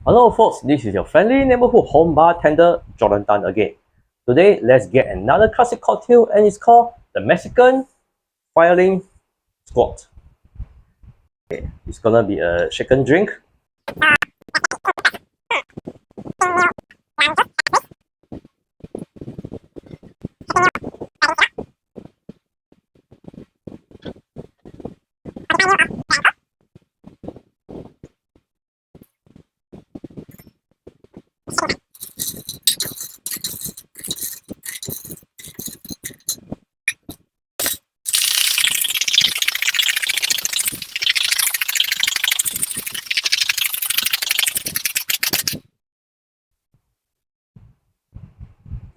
Hello folks, this is your friendly neighborhood home bartender, Jordan Tan again. Today, let's get another classic cocktail and it's called the Mexican Firing Squad. Okay, it's gonna be a shaken drink.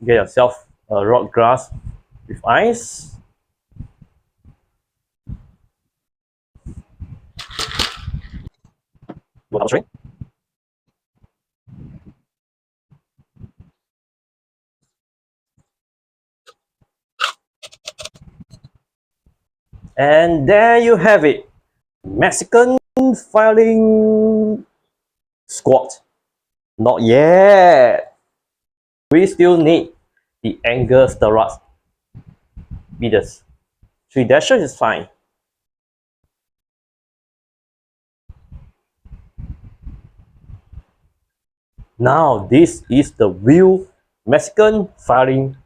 Get yourself a rock glass with ice. Double string. And there you have it, Mexican Firing Squad. Not yet. We still need the Angostura Bitters. 3 dashes is fine. Now this is the real Mexican Firing